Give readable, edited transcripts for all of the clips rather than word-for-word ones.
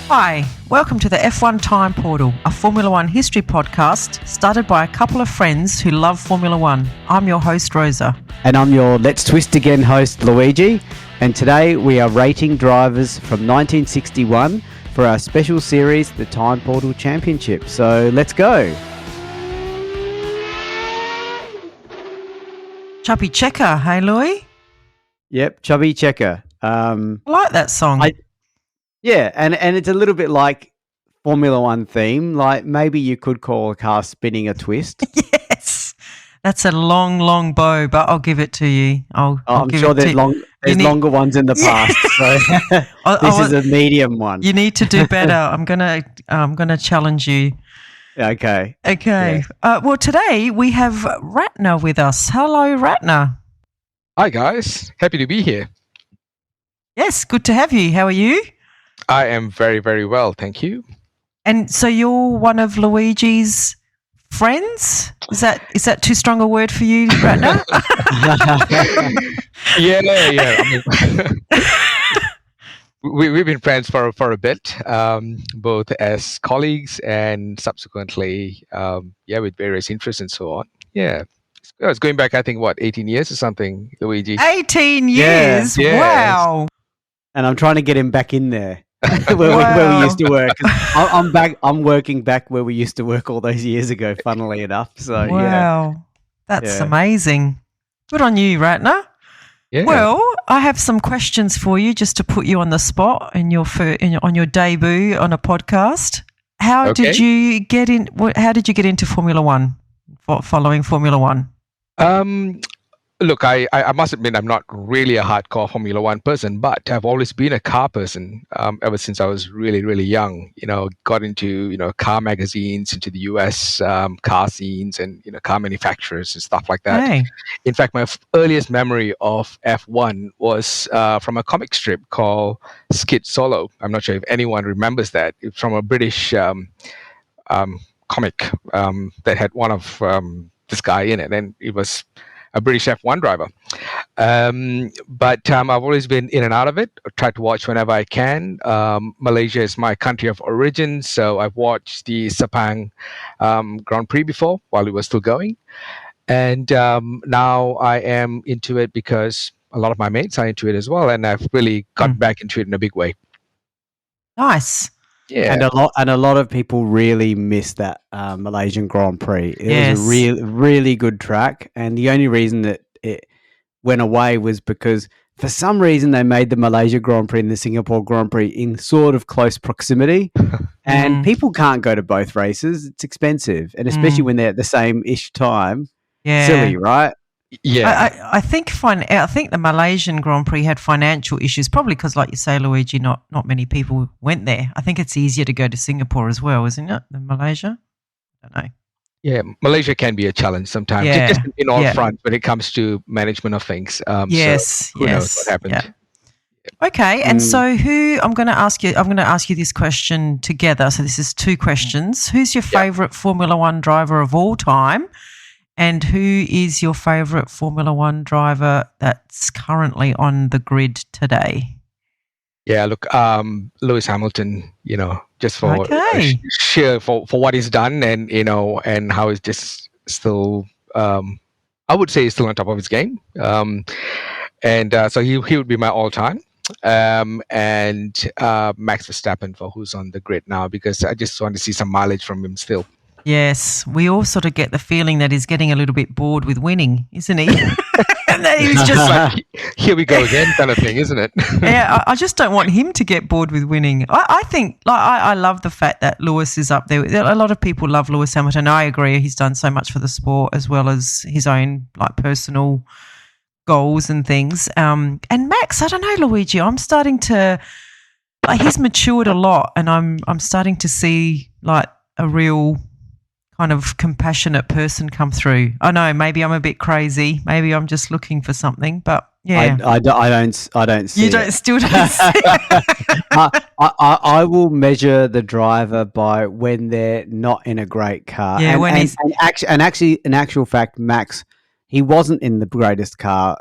Hi, welcome to the F1 Time Portal, a Formula One history podcast started by a couple of friends who love Formula One. I'm your host, Rosa. And I'm your Let's Twist Again host, Luigi. And today we are rating drivers from 1961 for our special series, the Time Portal Championship. So let's go. Chubby Checker, hey Louie? Yep, Chubby Checker. I like that song. Yeah, and it's a little bit like Formula One theme. Like maybe you could call a car spinning a twist. Yes, that's a long bow, but I'll give it to you. I'm sure there's longer ones in the past. So this is a medium one. You need to do better. I'm gonna challenge you. Okay. Yeah. Well, today we have Ratna with us. Hello, Ratna. Hi guys, happy to be here. Yes, good to have you. How are you? I am very, very well, thank you. And so you're one of Luigi's friends? Is that too strong a word for you right now? Yeah. I mean, we've been friends for a bit, both as colleagues and subsequently, with various interests and so on. Yeah. It's going back, I think, 18 years or something, Luigi? 18 years? Yeah. Wow. And I'm trying to get him back in there. where we used to work. I'm working back where we used to work all those years ago, funnily enough. So wow. That's amazing. Good on you, Ratna. Yeah. Well, I have some questions for you just to put you on the spot on your debut on a podcast. How did you get into Formula One, following Formula One? Look, I must admit I'm not really a hardcore Formula One person, but I've always been a car person ever since I was really, really young. Got into, car magazines, into the US car scenes and, car manufacturers and stuff like that. Hey. In fact, my earliest memory of F1 was from a comic strip called Skid Solo. I'm not sure if anyone remembers that. It's from a British comic that had one of this guy in it, and it was a British F1 driver. But I've always been in and out of it. I try to watch whenever I can. Malaysia is my country of origin, so I've watched the Sepang Grand Prix before while it was still going. And now I am into it because a lot of my mates are into it as well, and I've really got back into it in a big way. Nice. Yeah. And a lot of people really miss that Malaysian Grand Prix. It was a really good track, and the only reason that it went away was because for some reason they made the Malaysia Grand Prix and the Singapore Grand Prix in sort of close proximity, and people can't go to both races. It's expensive, and especially when they're at the same-ish time. Yeah. Silly, right? Yeah, I think the Malaysian Grand Prix had financial issues, probably because, like you say, Luigi, not many people went there. I think it's easier to go to Singapore as well, isn't it, than Malaysia? I don't know. Yeah, Malaysia can be a challenge sometimes, just in all fronts when it comes to management of things. Yes, so who knows what happened? Yeah. Okay, and so I'm going to ask you this question together. So this is two questions. Who's your favourite Formula One driver of all time? And who is your favourite Formula One driver that's currently on the grid today? Yeah, look, Lewis Hamilton, just for for what he's done and, and how he's just still, I would say he's still on top of his game. So he would be my all-time. And Max Verstappen for who's on the grid now, because I just want to see some mileage from him still. Yes, we all sort of get the feeling that he's getting a little bit bored with winning, isn't he? And that he's just like, here we go again kind of thing, isn't it? Yeah, I just don't want him to get bored with winning. I think, I love the fact that Lewis is up there. A lot of people love Lewis Hamilton. I agree. He's done so much for the sport as well as his own personal goals and things. And Max, I don't know, Luigi, I'm starting to, he's matured a lot, and I'm starting to see a real kind of compassionate person come through. I know maybe I'm a bit crazy. Maybe I'm just looking for something, but yeah. I don't see You don't it. Still don't see it. I will measure the driver by when they're not in a great car. Yeah, and actually, in actual fact, Max he wasn't in the greatest car,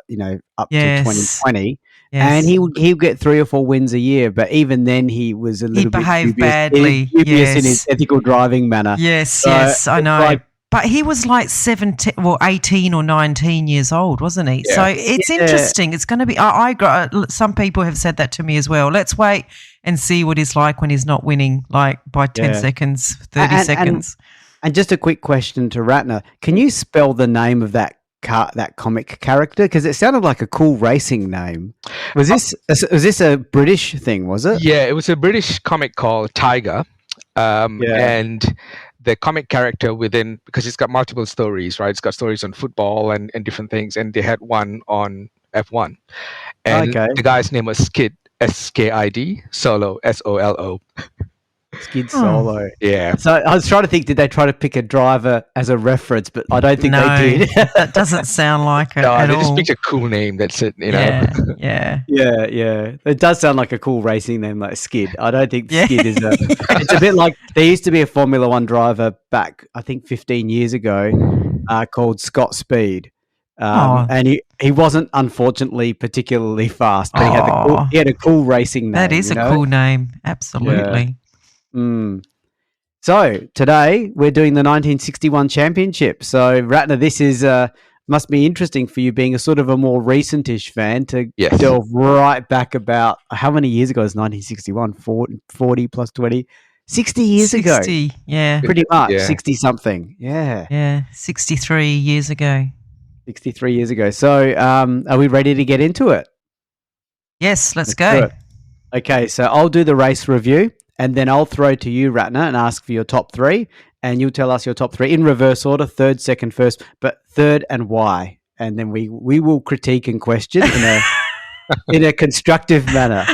up to 2020. And he'll get 3 or 4 wins a year, but even then he was a little bit behaved dubious, badly. dubious in his ethical driving manner. Yes, I know. But he was like 18 or 19 years old, wasn't he? Yeah. So it's interesting. It's going to be. Some people have said that to me as well. Let's wait and see what he's like when he's not winning, like by 10 seconds, 30 seconds. And just a quick question to Ratna: can you spell the name of that comic character, because it sounded like a cool racing name? Was this a British thing? Was it? Yeah, it was a British comic called Tiger, and the comic character within, because it's got multiple stories, right? It's got stories on football and different things, and they had one on F1, and the guy's name was Skid, Skid, Solo, Solo. Skid Solo. Yeah. So I was trying to think, did they try to pick a driver as a reference? But I don't think they did. That doesn't sound like it at they all. just picked a cool name. That's it. Yeah. It does sound like a cool racing name, like Skid. I don't think Skid is it's a bit like, there used to be a Formula One driver back, I think 15 years ago, called Scott Speed. And he wasn't, unfortunately, particularly fast, but he had a cool racing name. That is a cool name. Absolutely. Yeah. So today we're doing the 1961 championship. So Ratna, this is must be interesting for you, being a sort of a more recentish fan, to delve right back about how many years ago is 1961? 40 plus 20, 60 years ago. 60, yeah. Pretty much, 60 something. Yeah. Yeah, 63 years ago. 63 years ago. So are we ready to get into it? Yes, let's go. Okay, so I'll do the race review, and then I'll throw to you, Ratna, and ask for your top 3, and you'll tell us your top 3 in reverse order: third, second, first, but third and why. And then we will critique and question in a constructive manner.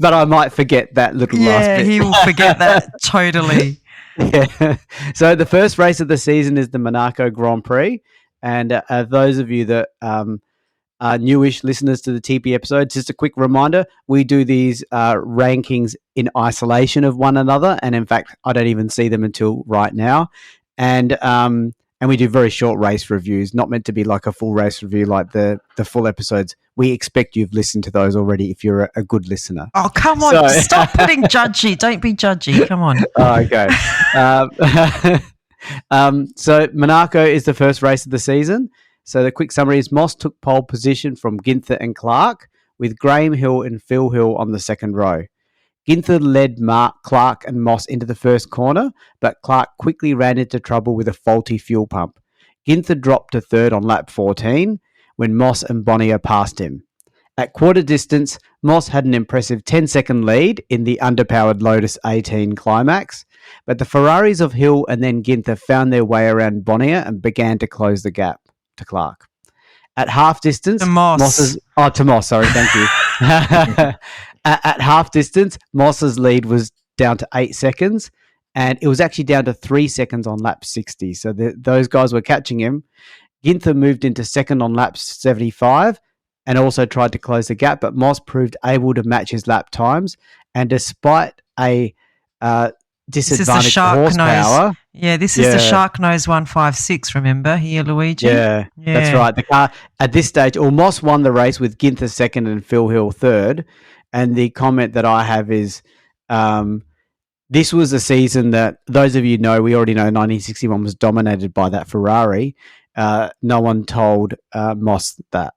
But I might forget that little last bit. Yeah, he will forget that totally. Yeah. So the first race of the season is the Monaco Grand Prix, and those of you that newish listeners to the TP episodes, just a quick reminder: we do these rankings in isolation of one another, and in fact, I don't even see them until right now. And we do very short race reviews, not meant to be like a full race review like the full episodes. We expect you've listened to those already if you're a good listener. Oh, come on. Stop putting judgy. Don't be judgy. Come on. Okay. So Monaco is the first race of the season. So the quick summary is: Moss took pole position from Ginther and Clark, with Graham Hill and Phil Hill on the second row. Ginther led Clark and Moss into the first corner, but Clark quickly ran into trouble with a faulty fuel pump. Ginther dropped to third on lap 14 when Moss and Bonnier passed him. At quarter distance, Moss had an impressive 10-second lead in the underpowered Lotus 18 climax, but the Ferraris of Hill and then Ginther found their way around Bonnier and began to close the gap to Clark. At half distance, to Moss, sorry, thank you. At half distance, Moss's lead was down to 8 seconds, and it was actually down to 3 seconds on lap 60. So those guys were catching him. Ginther moved into second on lap 75 and also tried to close the gap, but Moss proved able to match his lap times, and despite a disadvantaged horsepower. This is the Sharknose 156, remember here, Luigi? Yeah, that's right. The car at this stage, Moss won the race with Ginther second and Phil Hill third. And the comment that I have is, this was a season that, those of you know, we already know 1961 was dominated by that Ferrari. No one told Moss that.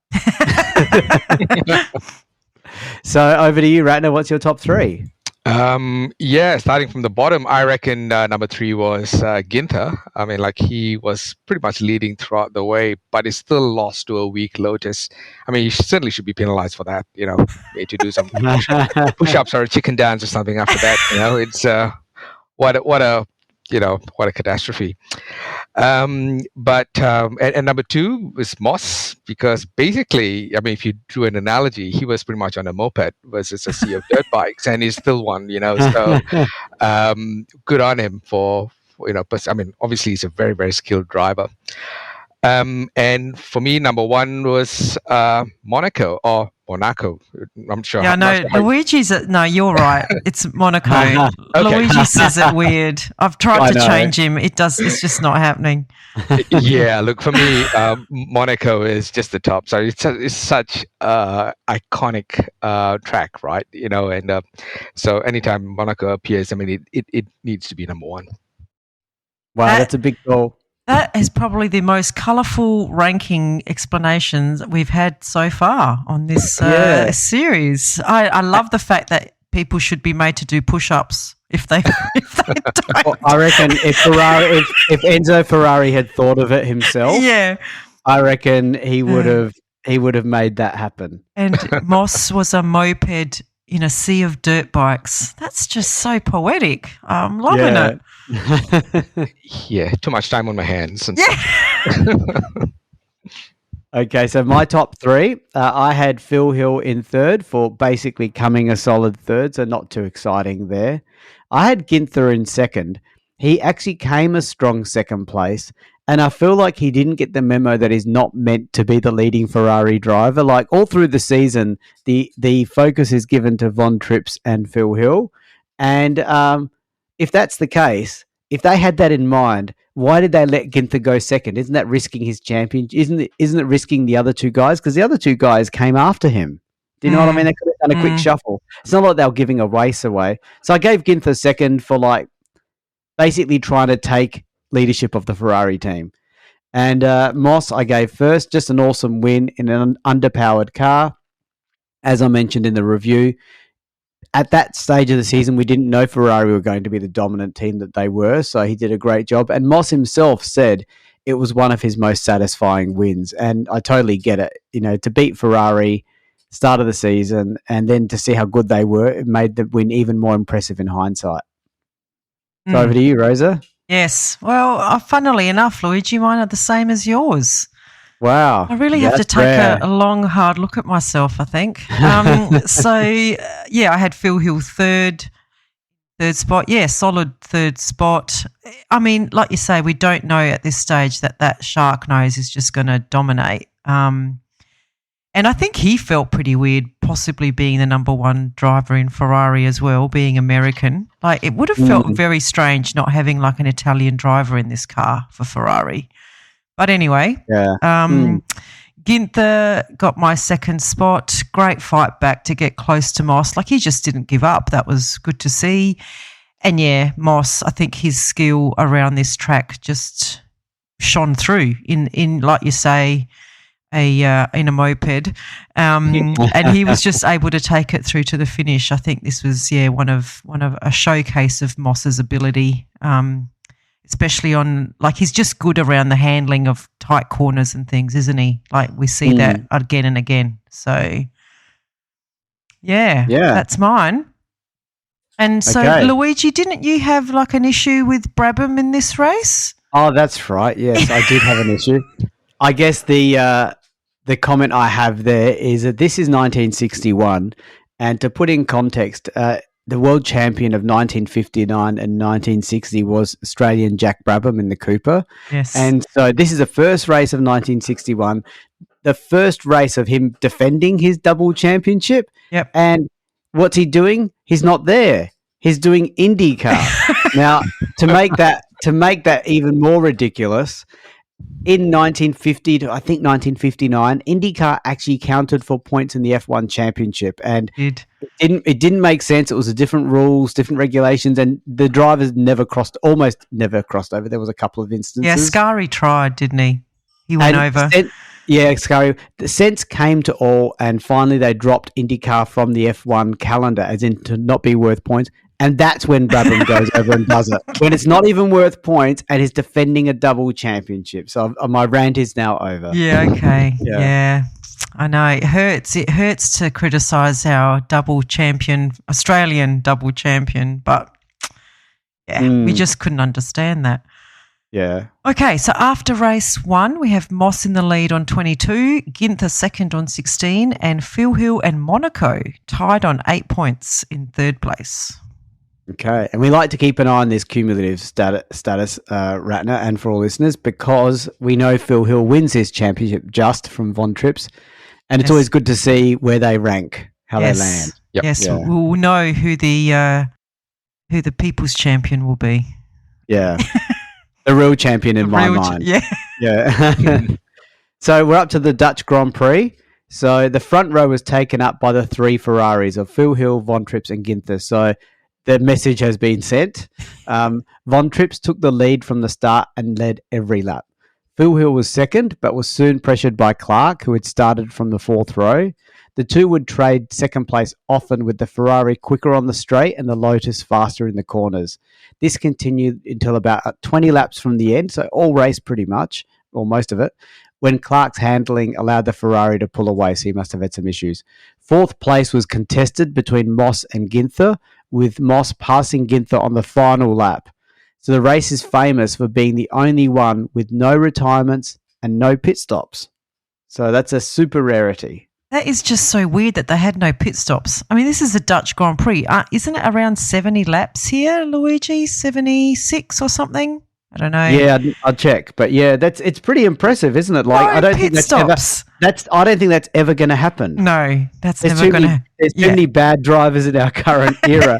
So over to you, Ratna. What's your top 3? Starting from the bottom, I reckon number 3 was Ginther. I mean, he was pretty much leading throughout the way, but he still lost to a weak Lotus. I mean, he certainly should be penalized for that, to do some push-ups or a chicken dance or something after that. It's what a catastrophe. But number 2 was Moss, because basically, I mean, if you drew an analogy, he was pretty much on a moped versus a sea of dirt bikes, and he still won, so good on him for, but I mean, obviously he's a very, very skilled driver. And for me, number one was Monaco or Monaco. I'm sure. Yeah, no, Luigi's. No, you're right. It's Monaco. Okay. Luigi says it weird. I've tried to change him. It's just not happening. Yeah, look, for me, Monaco is just the top. So it's such iconic track, right? And so anytime Monaco appears, I mean, it needs to be number one. Wow, that's a big goal. That is probably the most colourful ranking explanations we've had so far on this series. I love the fact that people should be made to do push-ups if they don't. Well, I reckon if Enzo Ferrari had thought of it himself, I reckon he would have made that happen. And Moss was a moped in a sea of dirt bikes. That's just so poetic. I'm loving it. Yeah, too much time on my hands. Okay, so my top three, I had Phil Hill in third for basically coming a solid third, so not too exciting there. I had Ginther in second. He actually came a strong second place, and I feel like he didn't get the memo that he's not meant to be the leading Ferrari driver. Like all through the season, the focus is given to Von Trips and Phil Hill, and if that's the case, if they had that in mind, why did they let Ginther go second? Isn't that risking his champion? Isn't it risking the other two guys? Because the other two guys came after him. Do you know what I mean? They could have done a quick shuffle. It's not like they were giving a race away. So I gave Ginther second for like basically trying to take leadership of the Ferrari team. And Moss I gave first, just an awesome win in an underpowered car. As I mentioned in the review, at that stage of the season, we didn't know Ferrari were going to be the dominant team that they were, so he did a great job. And Moss himself said it was one of his most satisfying wins, and I totally get it. To beat Ferrari start of the season and then to see how good they were, it made the win even more impressive in hindsight. So over to you, Rosa. Yes. Well, funnily enough, Luigi, mine are the same as yours. Wow. I really have to take a long, hard look at myself, I think. I had Phil Hill third spot. Yeah, solid third spot. I mean, like you say, we don't know at this stage that shark nose is just going to dominate. And I think he felt pretty weird possibly being the number one driver in Ferrari as well, being American. Like it would have felt very strange not having like an Italian driver in this car for Ferrari. But anyway, Ginther got my second spot. Great fight back to get close to Moss. Like he just didn't give up. That was good to see. And yeah, Moss, I think his skill around this track just shone through in like you say, in a moped. And he was just able to take it through to the finish. I think this was one of a showcase of Moss's ability. Especially on, like, he's just good around the handling of tight corners and things, isn't he? Like, we see that again and again. So, yeah, that's mine. And so, Luigi, didn't you have, like, an issue with Brabham in this race? Oh, that's right. Yes, I did have an issue. I guess the comment I have there is that this is 1961, and to put in context, the world champion of 1959 and 1960 was Australian Jack Brabham in the Cooper. Yes. And so this is the first race of 1961, the first race of him defending his double championship. Yep. And what's he doing? He's not there. He's doing IndyCar. Now, to make that even more ridiculous, in 1950 to I think 1959, IndyCar actually counted for points in the F1 championship, and it didn't make sense. It was a different rules, different regulations, and the drivers almost never crossed over. There was a couple of instances. Yeah, Scari tried, didn't he? He went over. Scari. The sense came to all, and finally they dropped IndyCar from the F1 calendar, as in to not be worth points. And that's when Brabham goes over and does it. When it's not even worth points and he's defending a double championship. So my rant is now over. Yeah, okay. Yeah. I know. It hurts. It hurts to criticise our Australian double champion, but we just couldn't understand that. Yeah. Okay, so after race 1, we have Moss in the lead on 22, Ginther second on 16, and Phil Hill and Monaco tied on 8 points in third place. Okay, and we like to keep an eye on this cumulative status, Ratna, and for all listeners, because we know Phil Hill wins this championship just from Von Trips, and it's always good to see where they rank, how they land. Yep. Yes, we'll know who the people's champion will be. Yeah, the real champion in my mind. Yeah. So we're up to the Dutch Grand Prix. So the front row was taken up by the 3 Ferraris of Phil Hill, Von Trips, and Ginther. So the message has been sent. Von Trips took the lead from the start and led every lap. Phil Hill was second, but was soon pressured by Clark, who had started from the 4th row. The two would trade second place often, with the Ferrari quicker on the straight and the Lotus faster in the corners. This continued until about 20 laps from the end, so all race pretty much, or most of it, when Clark's handling allowed the Ferrari to pull away, so he must have had some issues. 4th place was contested between Moss and Ginther, with Moss passing Ginther on the final lap. So the race is famous for being the only one with no retirements and no pit stops. So that's a super rarity. That is just so weird that they had no pit stops. I mean, this is a Dutch Grand Prix. Isn't it around 70 laps here, Luigi? 76 or something? I don't know. Yeah, I'll check. But yeah, it's pretty impressive, isn't it? Like, no I don't pit think stops. I don't think that's ever going to happen. No, that's never going to. There's too many bad drivers in our current era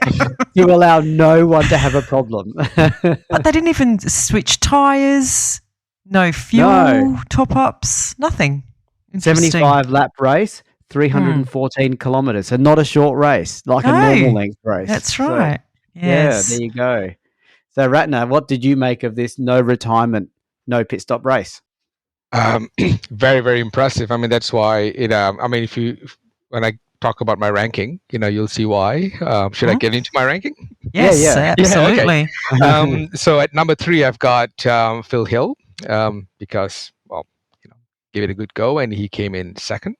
to allow no one to have a problem. But they didn't even switch tyres, no fuel top-ups, nothing. 75 lap race, 314 kilometres. So not a short race, like a normal length race. That's right. So, yes. Yeah, there you go. So Ratna, what did you make of this no retirement, no pit stop race? Very, very impressive. I mean, that's why when I talk about my ranking, you'll see why. Should I get into my ranking? Yes, absolutely. Okay. So at number 3, I've got Phil Hill, because, give it a good go, and he came in second.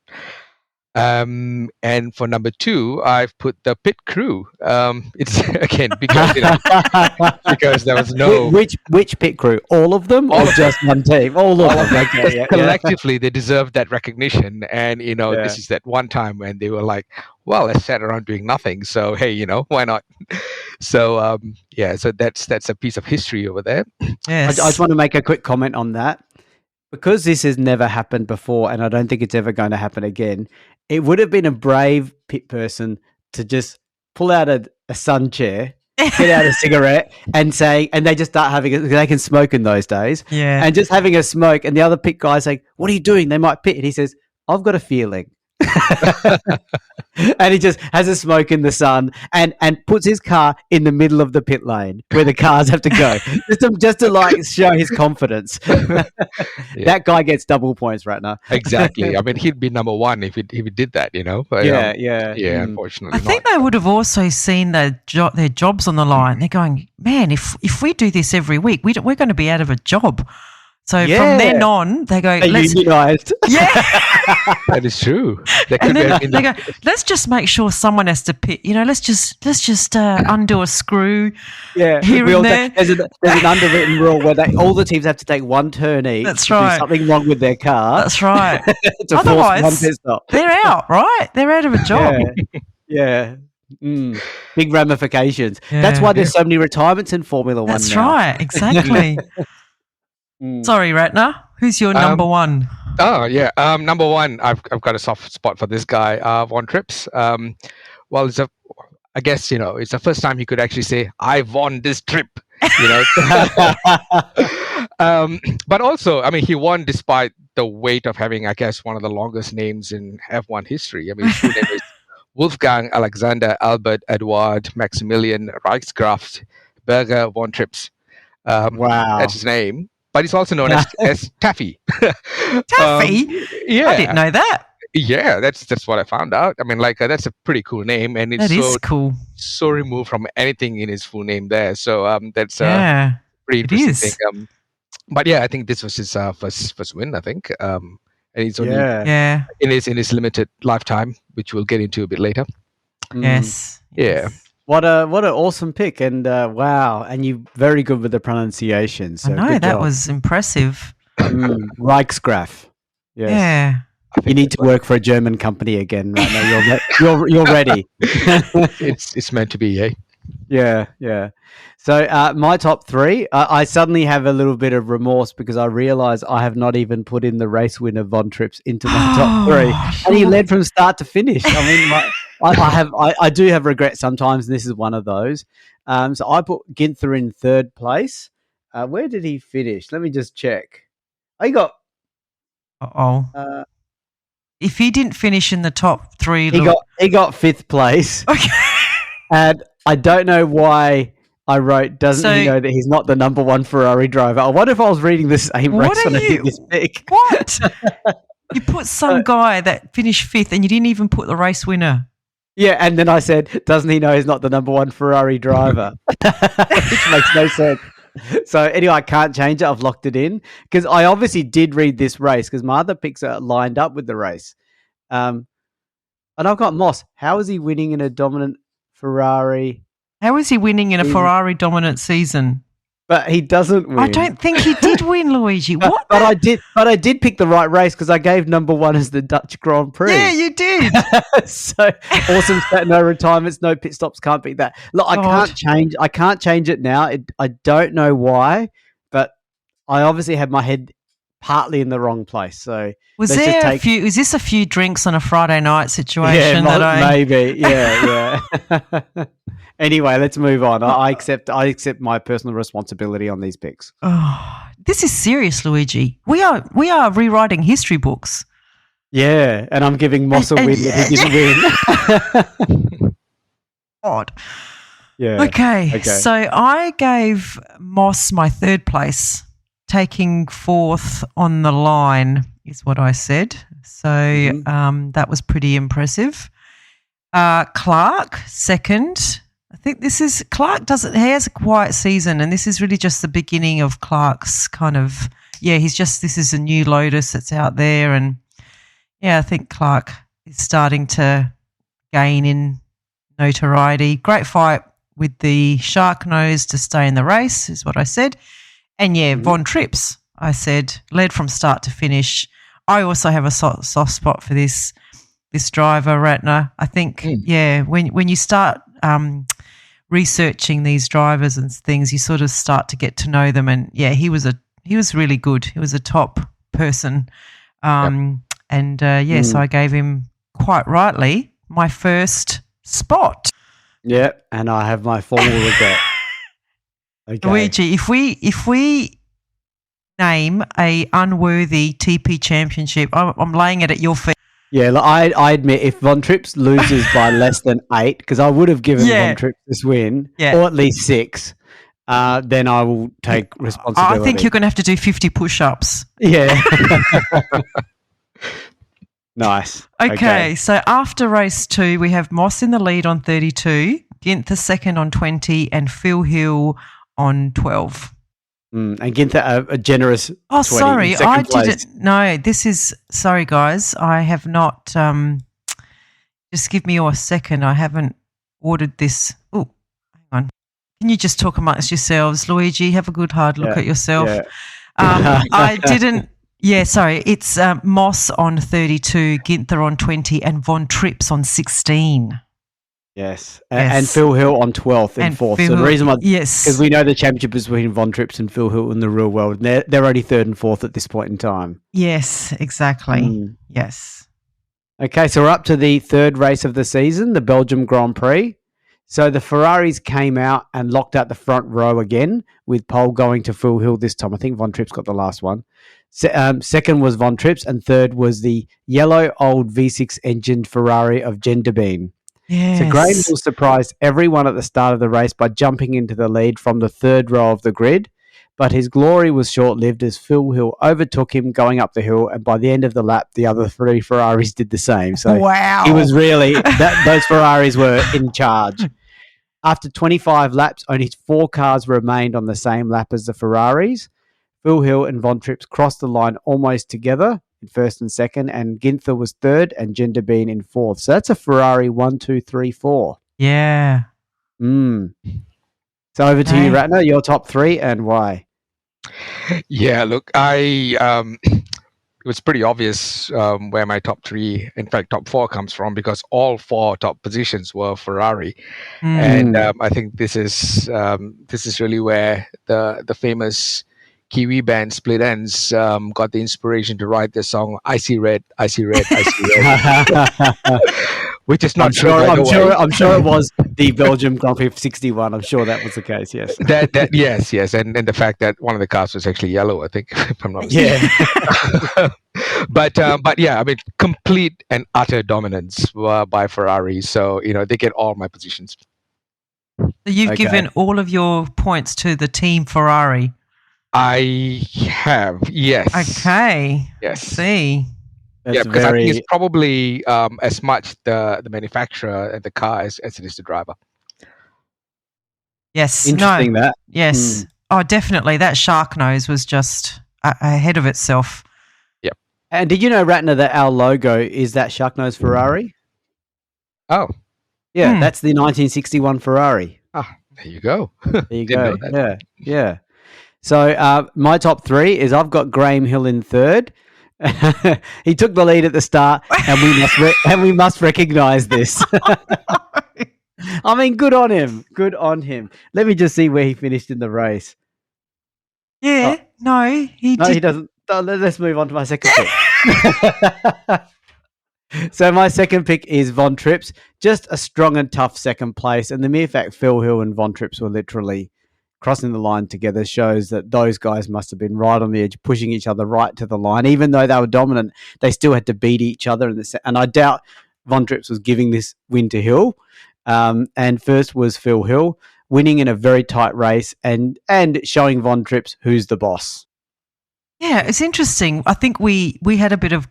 And for number 2, I've put the pit crew. It's again because there was no which pit crew, all of them, or just one team, all of them. Okay, collectively, they deserve that recognition. And this is that one time when they were like, well, let's sat around doing nothing. So hey, why not? So so that's a piece of history over there. Yes. I just want to make a quick comment on that. Because this has never happened before, and I don't think it's ever going to happen again, it would have been a brave pit person to just pull out a sun chair, get out a cigarette, and they just start having it. They can smoke in those days. Yeah. And just having a smoke, and the other pit guy's like, "What are you doing? They might pit." And he says, "I've got a feeling." And he just has a smoke in the sun and puts his car in the middle of the pit lane where the cars have to go, just to like show his confidence. That guy gets double points right now. Exactly. I mean, he'd be number 1 if he did that, But, unfortunately, I think they would have also seen their jobs on the line. They're going, man, if we do this every week, we're going to be out of a job. So from then on, they go, let's unionized. Yeah. That is true. And then they go, let's just make sure someone has to pit. Let's just undo a screw. Yeah, here and there. There's an underwritten rule where all the teams have to take one turn each. That's right. There's something wrong with their car. That's right. to Otherwise, force one pit stop. They're out, right? They're out of a job. Yeah. Big ramifications. That's why there's so many retirements in Formula One now. That's right. Exactly. Sorry, Ratna. Who's your number 1? Oh yeah, number 1. I've got a soft spot for this guy, Von Trips. Well, I guess it's the first time he could actually say, "I've won this trip." But also, I mean, he won despite the weight of having, I guess, one of the longest names in F1 history. I mean, his full name is Wolfgang Alexander Albert Eduard Maximilian Reichsgraf Berger von Trips. Wow, that's his name. But he's also known as Taffy. Taffy? Yeah. I didn't know that. Yeah, that's what I found out. I mean, that's a pretty cool name, and it's cool. So removed from anything in his full name there. So that's pretty interesting thing. But yeah, I think this was his first win. I think, and he's only in his limited lifetime, which we'll get into a bit later. Yes. Yeah. What an awesome pick, and wow, and you're very good with the pronunciation. So I know that was impressive. Reichsgraf. Yes. Yeah. You need to work for a German company again right now. You're ready. It's meant to be, eh? Yeah, yeah. So my top three, I suddenly have a little bit of remorse because I realise I have not even put in the race winner Von Trips into my top three, and he led from start to finish. I mean, I do have regret sometimes, and this is one of those. So I put Ginther in third place. Where did he finish? Let me just check. He got. Uh, If he didn't finish in the top three, he got fifth place. Okay. And I don't know why I wrote, doesn't he know that he's not the number one Ferrari driver? I wonder if I was reading the same race when I did this pick. What? You put some guy that finished fifth and you didn't even put the race winner. Yeah, and then I said, doesn't he know he's not the number one Ferrari driver? Which makes no sense. So anyway, I can't change it. I've locked it in because I obviously did read this race because my other picks are lined up with the race. And I've got Moss. How is he winning in a dominant Ferrari? How is he winning in a Ferrari dominant season? But he doesn't win. I don't think he did win, Luigi. What? But I did pick the right race because I gave number one as the Dutch Grand Prix. Yeah, you did. So awesome stat, no retirements, no pit stops, can't beat that. Look, I can't change it now. I don't know why, but I obviously had my head partly in the wrong place. So is this a few drinks on a Friday night situation? Yeah, maybe. Yeah, yeah. Anyway, let's move on. I accept my personal responsibility on these picks. Oh, this is serious, Luigi. We are rewriting history books. Yeah, and I'm giving Moss a win that he didn't win. Odd. Yeah. Okay. So I gave Moss my third place. Taking fourth on the line is what I said. So that was pretty impressive. Clark, second. I think Clark he has a quiet season, and this is really just the beginning of Clark's kind of, this is a new Lotus that's out there. And I think Clark is starting to gain in notoriety. Great fight with the Shark Nose to stay in the race is what I said. And Von Trips, I said, led from start to finish. I also have a soft spot for this driver, Ratna. I think, when you start researching these drivers and things, you sort of start to get to know them. And he was really good. He was a top person. So I gave him quite rightly my first spot. Yeah, and I have my formal regret. Okay. Luigi, if we name a unworthy TP championship, I'm laying it at your feet. Yeah, I admit if Von Trips loses by less than 8, because I would have given Von Trips this win, or at least 6, then I will take responsibility. I think you're going to have to do 50 push-ups. Yeah. Nice. Okay, so after race 2, we have Moss in the lead on 32, Ginther second on 20, and Phil Hill on 12. And Ginther a generous 20. Oh, sorry, I place. didn't. No, sorry, guys. I have not. Just give me a second. I haven't ordered this. Oh, hang on. Can you just talk amongst yourselves? Luigi, have a good hard look at yourself. Yeah. I didn't. Yeah, sorry. It's Moss on 32, Ginther on 20, and Von Trips on 16. Yes. And Phil Hill on 12th and 4th. So the reason why, because we know the championship is between Von Trips and Phil Hill in the real world. They're only 3rd and 4th at this point in time. Yes, exactly. Yes. Okay, so we're up to the 3rd race of the season, the Belgium Grand Prix. So the Ferraris came out and locked out the front row again, with pole going to Phil Hill this time. I think Von Trips got the last one. Second was Von Trips, and third was the yellow old V6 engined Ferrari of Genderbeen. Yes. So Graham Hill surprised everyone at the start of the race by jumping into the lead from the 3rd row of the grid, but his glory was short-lived as Phil Hill overtook him going up the hill, and by the end of the lap, the other 3 Ferraris did the same. So wow. He was really those Ferraris were in charge. After 25 laps, only 4 cars remained on the same lap as the Ferraris. Phil Hill and Von Trips crossed the line almost together in 1st and 2nd, and Ginther was 3rd and Genderbeen in 4th. So that's a Ferrari 1, 2, 3, 4. Yeah. So over to you, Ratna, your top 3 and why? Yeah, look, I it was pretty obvious where my top three, in fact, top four comes from, because all four top positions were Ferrari, and I think this is really where the famous Kiwi band Split Ends got the inspiration to write their song "I See Red, I See Red, I See Red," which is not true. I'm sure it was the Belgium Grand Prix of '61. I'm sure that was the case. Yes. Yes, and the fact that one of the cars was actually yellow, I think, if I'm not mistaken. Yeah. but yeah, I mean, complete and utter dominance by Ferrari. So they get all my positions. So you've given all of your points to the team Ferrari. I have, yes. Okay. Yes. See. That's because I think it's probably as much the manufacturer and the car as it is the driver. Yes. Interesting that. Yes. Oh, definitely. That shark nose was just ahead of itself. Yep. And did you know, Ratna, that our logo is that shark nose Ferrari? Oh. Yeah, that's the 1961 Ferrari. Ah, there you go. There you go. Yeah. So my top three is I've got Graham Hill in third. He took the lead at the start, and we must recognise this. I mean, good on him. Good on him. Let me just see where he finished in the race. Yeah. He doesn't. Let's move on to my second pick. So my second pick is Von Trips. Just a strong and tough second place, and the mere fact Phil Hill and Von Trips were literally crossing the line together shows that those guys must have been right on the edge, pushing each other right to the line. Even though they were dominant, they still had to beat each other. And I doubt Von Trips was giving this win to Hill. And first was Phil Hill, winning in a very tight race and showing Von Trips who's the boss. Yeah, it's interesting. I think we had a bit of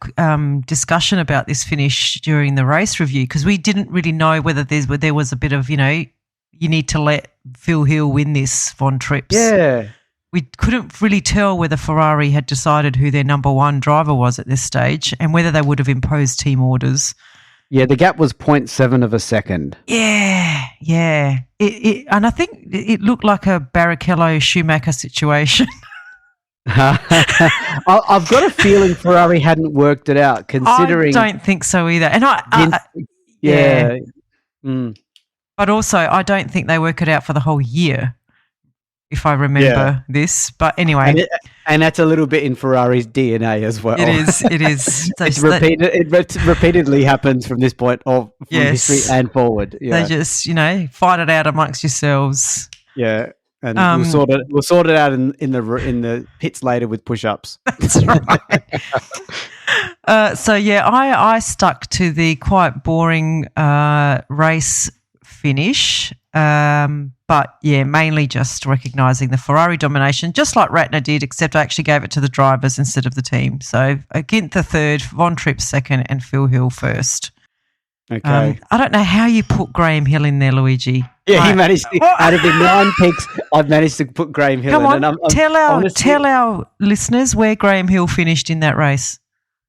discussion about this finish during the race review, because we didn't really know whether there was a bit of, you need to let Phil Hill win this, Von Trips. Yeah. We couldn't really tell whether Ferrari had decided who their number one driver was at this stage and whether they would have imposed team orders. Yeah, the gap was 0.7 of a second. Yeah. And I think it looked like a Barrichello-Schumacher situation. I've got a feeling Ferrari hadn't worked it out, considering... I don't think so either. And yeah. But also, I don't think they work it out for the whole year, if I remember this. But anyway. And that's a little bit in Ferrari's DNA as well. It is. It repeatedly happens from this point from history and forward. Yeah. They just, fight it out amongst yourselves. Yeah. And we'll sort it out in the pits later with push-ups. That's right. I stuck to the quite boring race finish, but mainly just recognising the Ferrari domination, just like Ratna did, except I actually gave it to the drivers instead of the team. So Ginther third, Von Trips second, and Phil Hill first. Okay. I don't know how you put Graham Hill in there, Luigi. Yeah, he managed to, out of the 9 picks, I've managed to put Graham Hill in. And tell our listeners where Graham Hill finished in that race.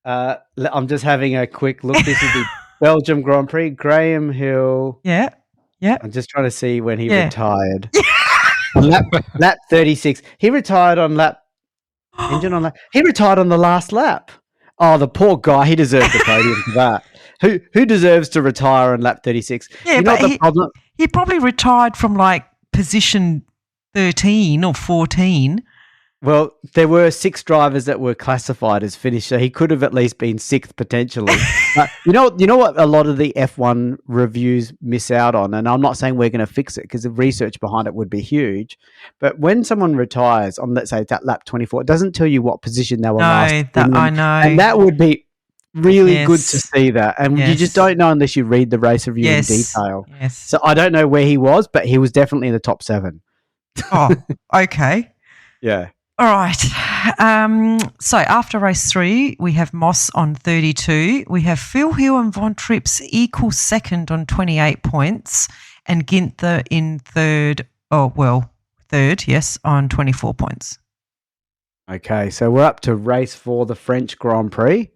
I'm just having a quick look. This is the Belgium Grand Prix. Graham Hill. Yeah. I'm just trying to see when he retired. On lap 36. He retired on He retired on the last lap. Oh, the poor guy. He deserved the podium for that. Who deserves to retire on lap 36? Yeah, but he probably retired from like position 13 or 14. Well, there were 6 drivers that were classified as finished, so he could have at least been 6th potentially. You know what a lot of the F1 reviews miss out on, and I'm not saying we're going to fix it because the research behind it would be huge, but when someone retires on, let's say, it's at lap 24, it doesn't tell you what position they were last. I know. And that would be really good to see that. And you just don't know unless you read the race review in detail. Yes. So I don't know where he was, but he was definitely in the top 7. Oh, okay. Yeah. All right. So after race 3, we have Moss on 32. We have Phil Hill and Von Trips equal second on 28 points, and Ginther in third, on 24 points. Okay, so we're up to race 4, the French Grand Prix.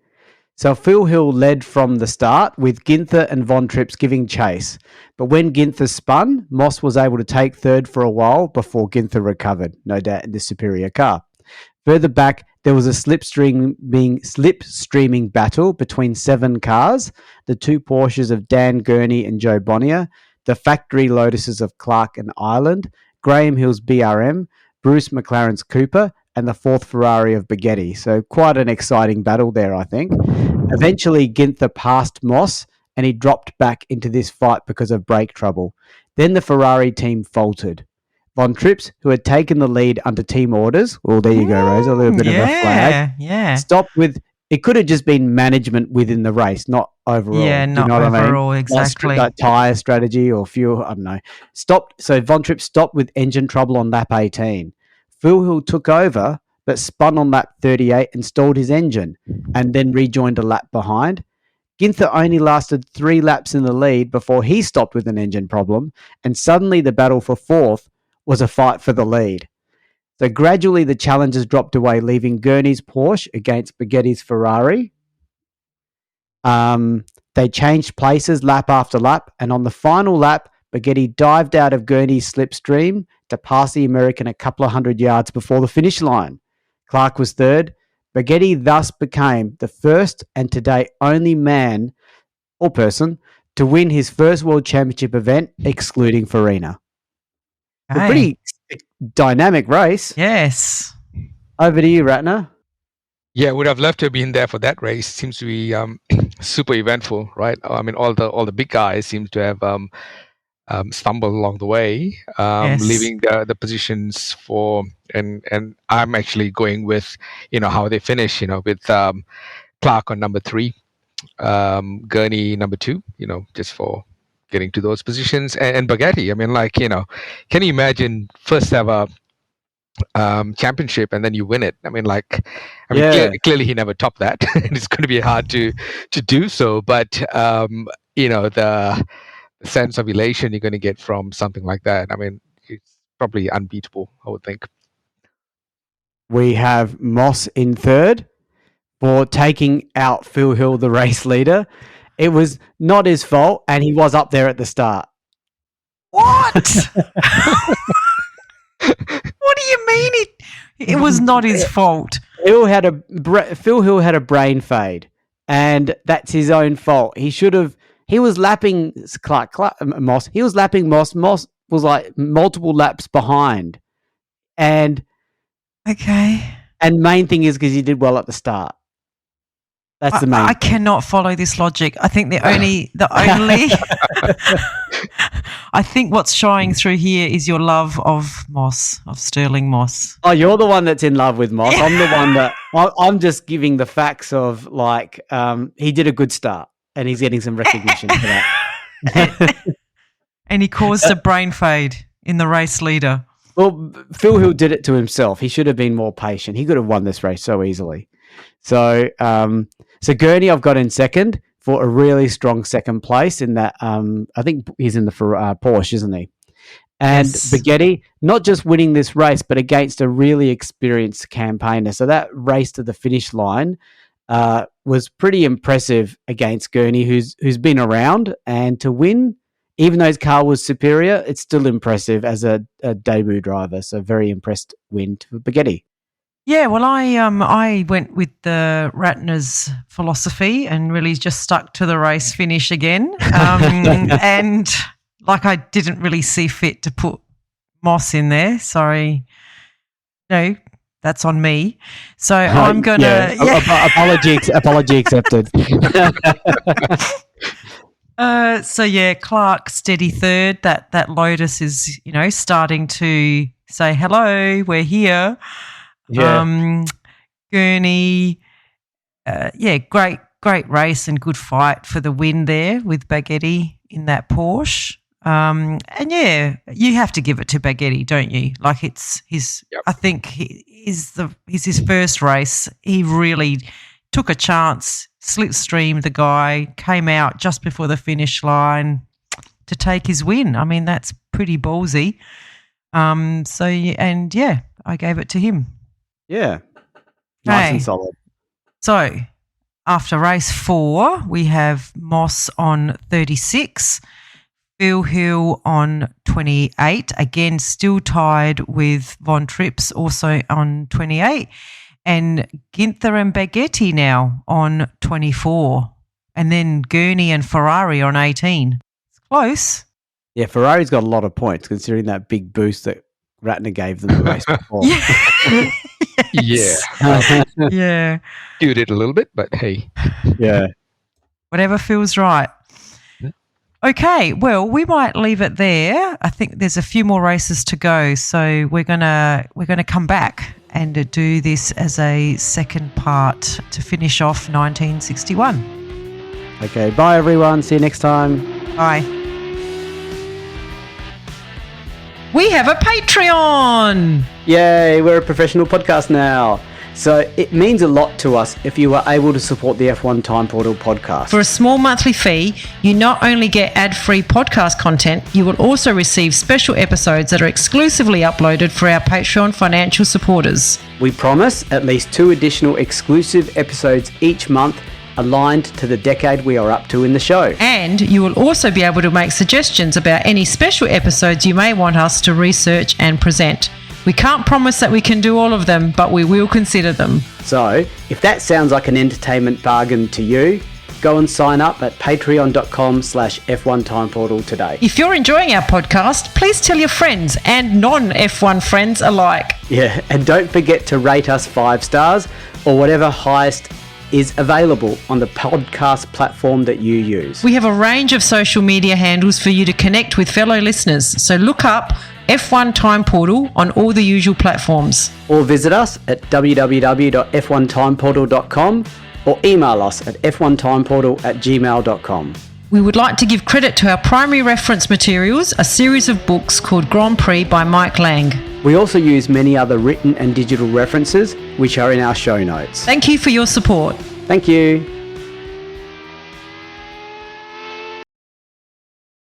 So Phil Hill led from the start with Ginther and Von Trips giving chase. But when Ginther spun, Moss was able to take third for a while before Ginther recovered, no doubt in the superior car. Further back, there was a slipstreaming battle between 7 cars, the 2 Porsches of Dan Gurney and Joe Bonnier, the factory Lotuses of Clark and Ireland, Graham Hill's BRM, Bruce McLaren's Cooper, and the 4th Ferrari of Baghetti. So quite an exciting battle there, I think. Eventually, Ginther passed Moss, and he dropped back into this fight because of brake trouble. Then the Ferrari team faltered. Von Trips, who had taken the lead under team orders, well, there you go, Rosa, a little bit of a flag. Yeah. Stopped with, it could have just been management within the race, not overall. Yeah, not overall, exactly. Like tyre strategy or fuel, I don't know. So Von Trips stopped with engine trouble on lap 18. Phil Hill took over, but spun on lap 38 and stalled his engine, and then rejoined a lap behind. Ginther only lasted 3 laps in the lead before he stopped with an engine problem, and suddenly the battle for 4th was a fight for the lead. So gradually the challengers dropped away, leaving Gurney's Porsche against Baghetti's Ferrari. They changed places lap after lap, and on the final lap, Baghetti dived out of Gurney's slipstream to pass the American a couple of 100 yards before the finish line. Clark was 3rd. Baghetti thus became the first and to date only man or person to win his first World Championship event, excluding Farina. Hey. A pretty dynamic race. Yes. Over to you, Ratna. Yeah, would have loved to have been there for that race. Seems to be super eventful, right? I mean, all the big guys seem to have stumbled along the way, leaving the positions for, and I'm actually going with, how they finish, with Clark on number 3, Gurney number 2, just for getting to those positions, and Baghetti. I mean, can you imagine first ever championship and then you win it? I mean, clearly he never topped that. It's going to be hard to do so, but the sense of elation you're going to get from something like that, I mean, it's probably unbeatable, I would think. We have Moss in 3rd for taking out Phil Hill, the race leader. It was not his fault, and he was up there at the start. What? What do you mean it was not his fault? Phil Hill had a brain fade, and that's his own fault. He was lapping Moss. He was lapping Moss. Moss was like multiple laps behind. And main thing is because he did well at the start. That's the main. I cannot follow this logic. I think the only I think what's showing through here is your love of Moss, of Sterling Moss. Oh, you're the one that's in love with Moss. I'm the one that I'm just giving the facts of he did a good start and he's getting some recognition for that. And he caused a brain fade in the race leader. Well, Phil Hill did it to himself. He should have been more patient. He could have won this race so easily. So Gurney I've got in 2nd for a really strong 2nd place in that. I think he's in the Porsche, isn't he? And yes. Baghetti, not just winning this race, but against a really experienced campaigner. So that race to the finish line was pretty impressive against Gurney, who's been around, and to win, even though his car was superior, it's still impressive as a debut driver. So very impressed win to Baghetti. Yeah, well, I went with the Ratna's philosophy and really just stuck to the race finish again. And I didn't really see fit to put Moss in there. Sorry. No, that's on me. So I'm going to... Apology accepted. Clark steady 3rd. That Lotus is, starting to say, hello, we're here. Yeah. Gurney, great race and good fight for the win there with Baghetti in that Porsche. You have to give it to Baghetti, don't you? Like it's his. Yep. I think it's his first race. He really took a chance, slipstreamed the guy, came out just before the finish line to take his win. I mean, that's pretty ballsy. I gave it to him. Yeah. Nice and solid. So after race 4, we have Moss on 36, Phil Hill on 28, again still tied with Von Trips also on 28, and Ginther and Baghetti now on 24. And then Gurney and Ferrari on 18. It's close. Yeah, Ferrari's got a lot of points considering that big boost that Ratna gave them the race before. Yeah. Yeah. Skewed it a little bit, but hey. Yeah. Whatever feels right. Okay, well, we might leave it there. I think there's a few more races to go, so we're gonna come back and do this as a second part to finish off 1961. Okay, bye everyone. See you next time. Bye. We have a Patreon. Yay, we're a professional podcast now. So it means a lot to us if you are able to support the F1 Time Portal podcast. For a small monthly fee, you not only get ad-free podcast content, you will also receive special episodes that are exclusively uploaded for our Patreon financial supporters. We promise at least 2 additional exclusive episodes each month aligned to the decade we are up to in the show. And you will also be able to make suggestions about any special episodes you may want us to research and present. We can't promise that we can do all of them, but we will consider them. So, if that sounds like an entertainment bargain to you, go and sign up at patreon.com/F1 Time Portal today. If you're enjoying our podcast, please tell your friends and non-F1 friends alike. Yeah, and don't forget to rate us 5 stars or whatever highest is available on the podcast platform that you use. We have a range of social media handles for you to connect with fellow listeners, so look up F1 Time Portal on all the usual platforms. Or visit us at www.f1timeportal.com or email us at f1timeportal@gmail.com. We would like to give credit to our primary reference materials, a series of books called Grand Prix by Mike Lang. We also use many other written and digital references, which are in our show notes. Thank you for your support. Thank you.